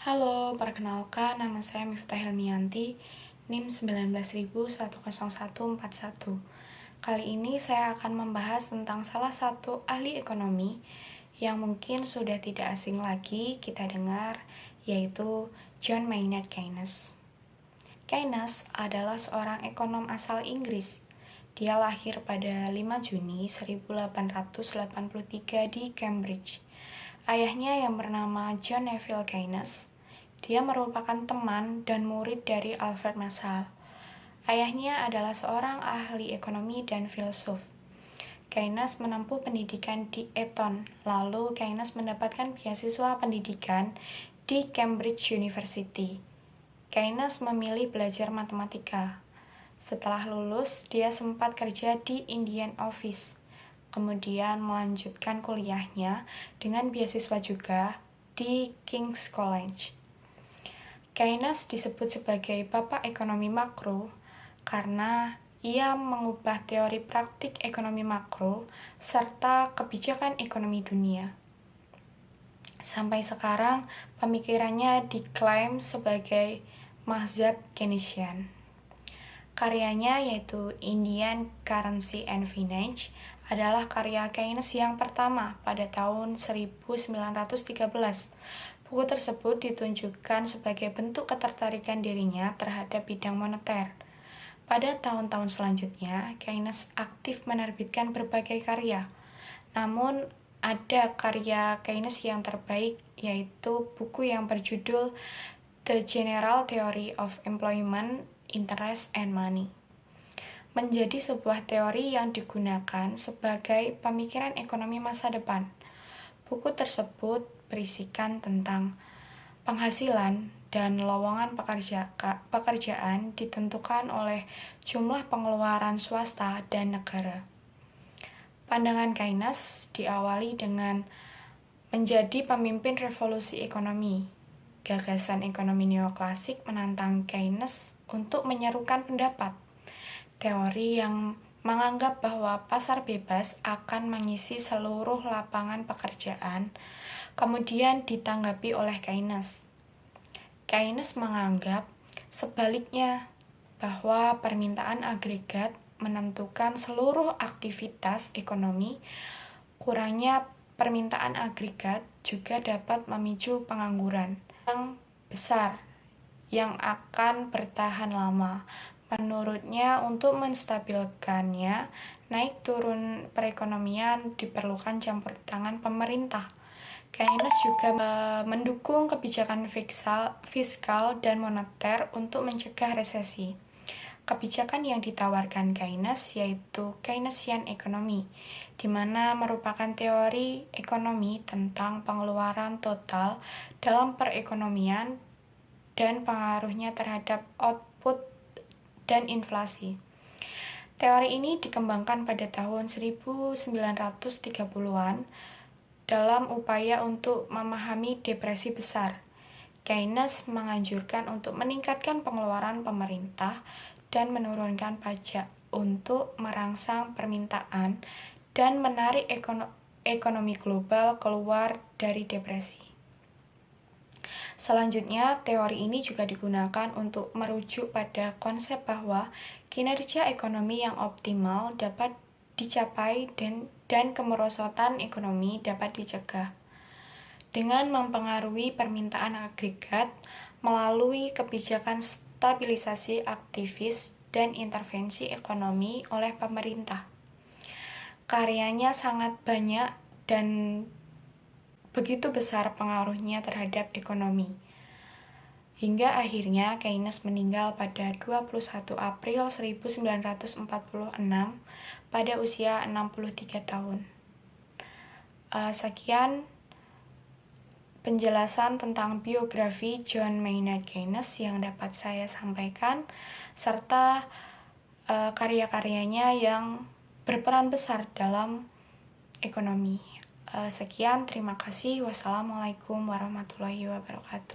Halo, perkenalkan nama saya Miftah Hilmianti, NIM 1910141. Kali ini saya akan membahas tentang salah satu ahli ekonomi yang mungkin sudah tidak asing lagi kita dengar, yaitu John Maynard Keynes. Keynes adalah seorang ekonom asal Inggris. Dia lahir pada 5 Juni 1883 di Cambridge. Ayahnya yang bernama John Neville Keynes. Dia merupakan teman dan murid dari Alfred Marshall. Ayahnya adalah seorang ahli ekonomi dan filsuf. Keynes menempuh pendidikan di Eton, lalu Keynes mendapatkan beasiswa pendidikan di Cambridge University. Keynes memilih belajar matematika. Setelah lulus, dia sempat kerja di Indian Office, kemudian melanjutkan kuliahnya dengan beasiswa juga di King's College. Keynes disebut sebagai bapak ekonomi makro karena ia mengubah teori praktik ekonomi makro serta kebijakan ekonomi dunia. Sampai sekarang, pemikirannya diklaim sebagai mazhab Keynesian. Karyanya yaitu Indian Currency and Finance adalah karya Keynes yang pertama pada tahun 1913. Buku tersebut ditunjukkan sebagai bentuk ketertarikan dirinya terhadap bidang moneter. Pada tahun-tahun selanjutnya, Keynes aktif menerbitkan berbagai karya. Namun, ada karya Keynes yang terbaik, yaitu buku yang berjudul The General Theory of Employment, Interest, and Money. Menjadi sebuah teori yang digunakan sebagai pemikiran ekonomi masa depan. Buku tersebut berisikan tentang penghasilan dan lowongan pekerjaan ditentukan oleh jumlah pengeluaran swasta dan negara. Pandangan Keynes diawali dengan menjadi pemimpin revolusi ekonomi. Gagasan ekonomi neoklasik menantang Keynes untuk menyerukan pendapat. Teori yang menganggap bahwa pasar bebas akan mengisi seluruh lapangan pekerjaan, kemudian ditanggapi oleh Keynes. Keynes menganggap sebaliknya bahwa permintaan agregat menentukan seluruh aktivitas ekonomi. Kurangnya permintaan agregat juga dapat memicu pengangguran yang besar yang akan bertahan lama. Menurutnya, untuk menstabilkannya, naik turun perekonomian diperlukan campur tangan pemerintah. Keynes juga mendukung kebijakan fiskal dan moneter untuk mencegah resesi. Kebijakan yang ditawarkan Keynes yaitu Keynesian Economy, di mana merupakan teori ekonomi tentang pengeluaran total dalam perekonomian dan pengaruhnya terhadap output dan inflasi. Teori ini dikembangkan pada tahun 1930-an dalam upaya untuk memahami depresi besar. Keynes menganjurkan untuk meningkatkan pengeluaran pemerintah dan menurunkan pajak untuk merangsang permintaan dan menarik ekonomi global keluar dari depresi. Selanjutnya, teori ini juga digunakan untuk merujuk pada konsep bahwa kinerja ekonomi yang optimal dapat dicapai dan kemerosotan ekonomi dapat dicegah dengan mempengaruhi permintaan agregat melalui kebijakan stabilisasi aktivis dan intervensi ekonomi oleh pemerintah. Karyanya sangat banyak dan begitu besar pengaruhnya terhadap ekonomi. Hingga akhirnya Keynes meninggal pada 21 April 1946 pada usia 63 tahun. Sekian penjelasan tentang biografi John Maynard Keynes yang dapat saya sampaikan, serta karya-karyanya yang berperan besar dalam ekonomi. Sekian, terima kasih. Wassalamualaikum warahmatullahi wabarakatuh.